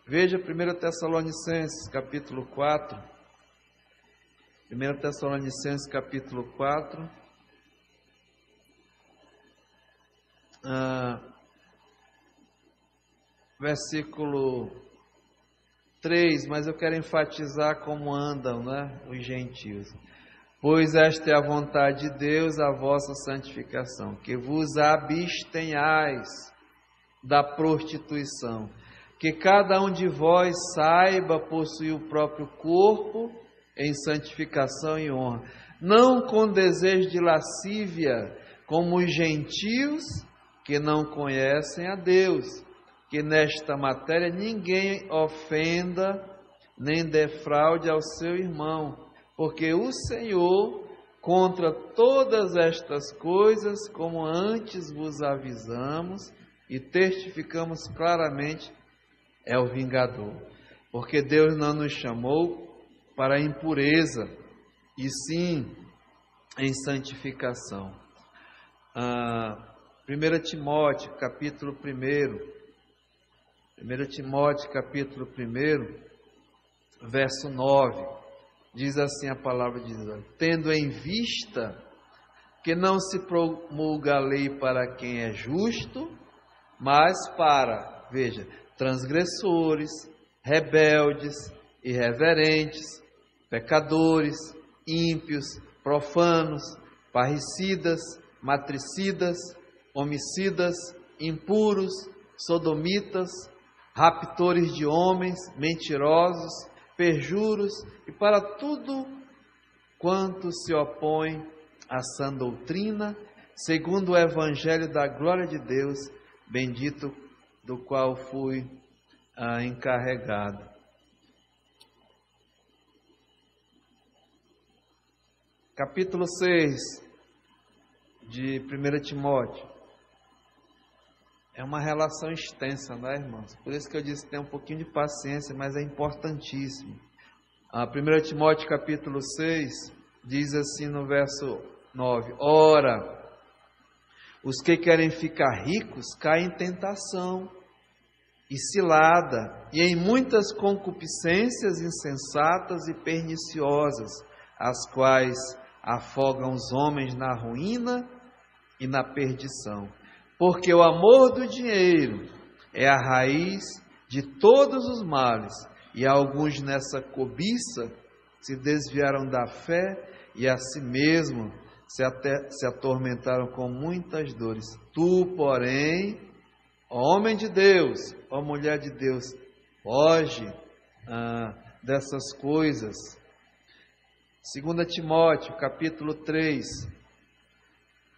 Veja 1 Tessalonicenses capítulo 4. 1 Tessalonicenses capítulo 4. Versículo 3, mas eu quero enfatizar como andam, né, os gentios. Pois esta é a vontade de Deus, a vossa santificação, que vos abstenhais da prostituição, que cada um de vós saiba possuir o próprio corpo em santificação e honra, não com desejo de lascívia, como os gentios que não conhecem a Deus, que nesta matéria ninguém ofenda nem defraude ao seu irmão, porque o Senhor, contra todas estas coisas, como antes vos avisamos e testificamos claramente, é o vingador. Porque Deus não nos chamou para a impureza, e sim em santificação. 1 Timóteo, capítulo 1. 1 Timóteo, capítulo 1, verso 9, diz assim a palavra de Deus: tendo em vista que não se promulga a lei para quem é justo, mas para, veja, transgressores, rebeldes, irreverentes, pecadores, ímpios, profanos, parricidas, matricidas, homicidas, impuros, sodomitas, raptores de homens, mentirosos, perjuros e para tudo quanto se opõe à sã doutrina, segundo o evangelho da glória de Deus, bendito do qual fui encarregado. Capítulo 6 de 1 Timóteo. É uma relação extensa, não é, irmãos? Por isso que eu disse que tem um pouquinho de paciência, mas é importantíssimo. 1 Timóteo capítulo 6 diz assim no verso 9: ora, os que querem ficar ricos caem em tentação e cilada, e em muitas concupiscências insensatas e perniciosas, as quais afogam os homens na ruína e na perdição. Porque o amor do dinheiro é a raiz de todos os males, e alguns nessa cobiça se desviaram da fé e a si mesmo se atormentaram com muitas dores. Tu, porém, ó homem de Deus, ó mulher de Deus, foge dessas coisas. 2 Timóteo, capítulo 3,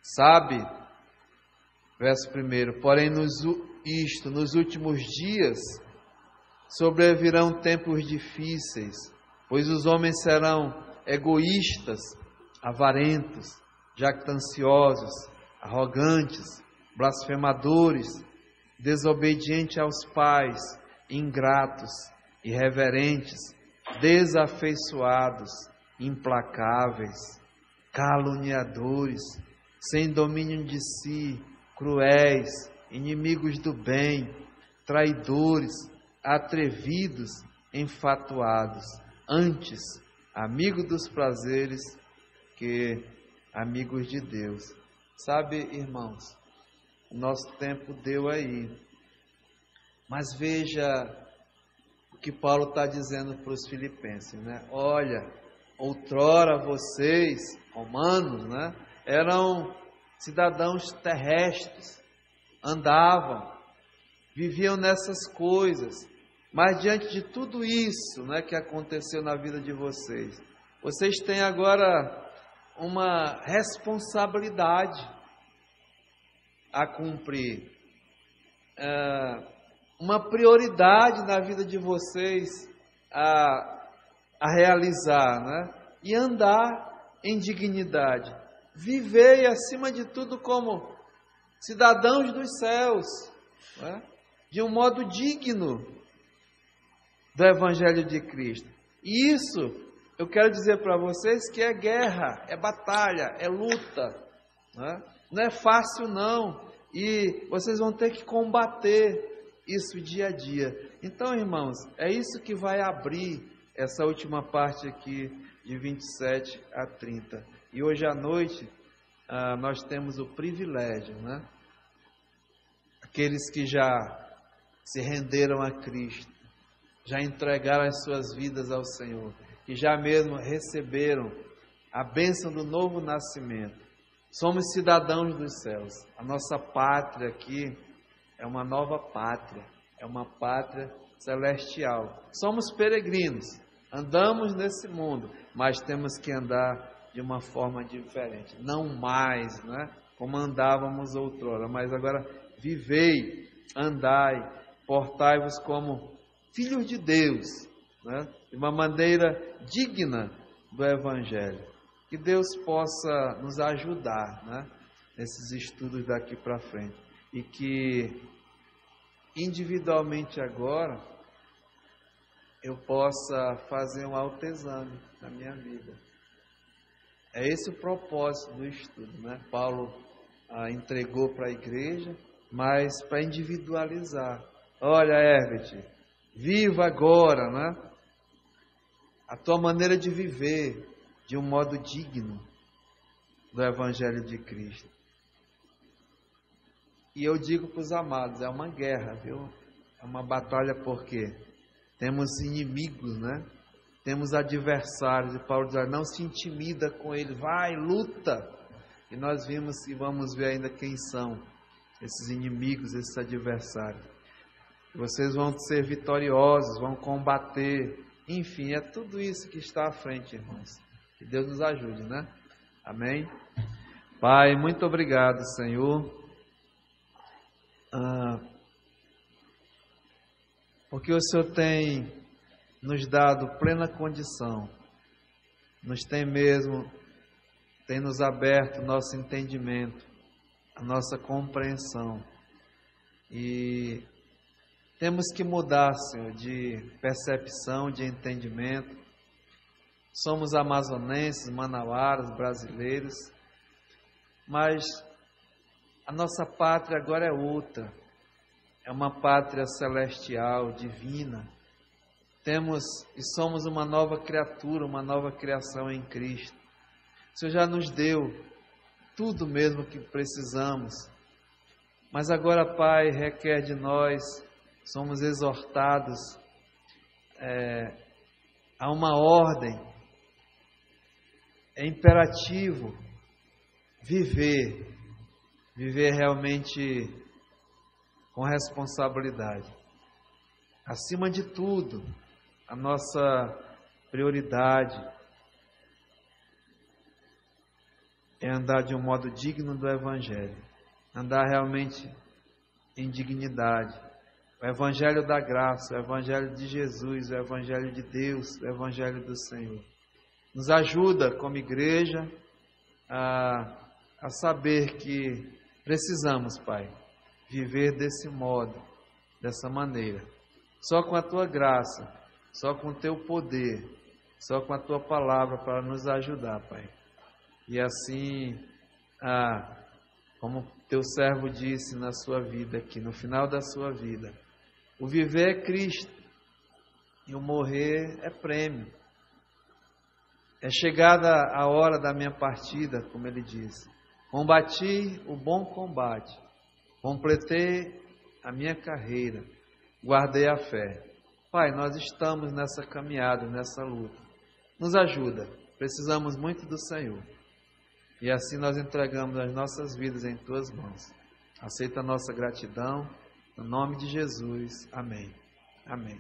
sabe, verso 1, porém nos últimos dias sobrevirão tempos difíceis, pois os homens serão egoístas, avarentos, jactanciosos, arrogantes, blasfemadores, desobedientes aos pais, ingratos, irreverentes, desafeiçoados, implacáveis, caluniadores, sem domínio de si, cruéis, inimigos do bem, traidores, atrevidos, enfatuados, antes amigos dos prazeres que amigos de Deus. Sabe, irmãos, o nosso tempo deu aí, mas veja o que Paulo está dizendo para os filipenses, né? Olha, outrora vocês, romanos, né, eram cidadãos terrestres, andavam, viviam nessas coisas, mas diante de tudo isso, né, que aconteceu na vida de vocês, vocês têm agora uma responsabilidade a cumprir, uma prioridade na vida de vocês a realizar, né? E andar em dignidade, viver acima de tudo como cidadãos dos céus, né? De um modo digno do Evangelho de Cristo. E isso eu quero dizer para vocês que é guerra, é batalha, é luta, né? Não é fácil não, e vocês vão ter que combater isso dia a dia. Então, irmãos, é isso que vai abrir essa última parte aqui de 27 a 30. E hoje à noite nós temos o privilégio, né? Aqueles que já se renderam a Cristo, já entregaram as suas vidas ao Senhor, que já mesmo receberam a bênção do novo nascimento. Somos cidadãos dos céus. A nossa pátria aqui é uma nova pátria, é uma pátria celestial. Somos peregrinos, andamos nesse mundo, mas temos que andar de uma forma diferente. Não mais, né, como andávamos outrora, mas agora vivei, andai, portai-vos como filhos de Deus, né, de uma maneira digna do Evangelho. Que Deus possa nos ajudar, né, nesses estudos daqui para frente. E que individualmente agora eu possa fazer um autoexame na minha vida. É esse o propósito do estudo, né? Paulo entregou para a igreja, mas para individualizar. Olha, Herbert, viva agora, né, a tua maneira de viver de um modo digno do Evangelho de Cristo. E eu digo para os amados, é uma guerra, viu? É uma batalha porque temos inimigos, né? Temos adversários, e Paulo diz, não se intimida com ele, vai, luta. E nós vimos e vamos ver ainda quem são esses inimigos, esses adversários. Vocês vão ser vitoriosos, vão combater, enfim, é tudo isso que está à frente, irmãos. Que Deus nos ajude, né? Amém? Pai, muito obrigado, Senhor, porque o Senhor tem nos dado plena condição, tem nos aberto o nosso entendimento, a nossa compreensão, e temos que mudar, Senhor, de percepção, de entendimento. Somos amazonenses, manauaras, brasileiros, mas a nossa pátria agora é outra, é uma pátria celestial, divina. Temos e somos uma nova criatura, uma nova criação em Cristo. O Senhor já nos deu tudo mesmo que precisamos, mas agora, Pai, requer de nós, somos exortados a uma ordem. É imperativo viver realmente com responsabilidade. Acima de tudo, a nossa prioridade é andar de um modo digno do Evangelho, andar realmente em dignidade. O Evangelho da graça, o Evangelho de Jesus, o Evangelho de Deus, o Evangelho do Senhor. Nos ajuda como igreja a saber que precisamos, Pai, viver desse modo, dessa maneira. Só com a Tua graça, só com o Teu poder, só com a Tua palavra para nos ajudar, Pai. E assim, como Teu servo disse na sua vida aqui, no final da sua vida, o viver é Cristo e o morrer é prêmio. É chegada a hora da minha partida, como ele diz. Combati o bom combate, completei a minha carreira, guardei a fé. Pai, nós estamos nessa caminhada, nessa luta. Nos ajuda, precisamos muito do Senhor. E assim nós entregamos as nossas vidas em Tuas mãos. Aceita a nossa gratidão, no nome de Jesus. Amém. Amém.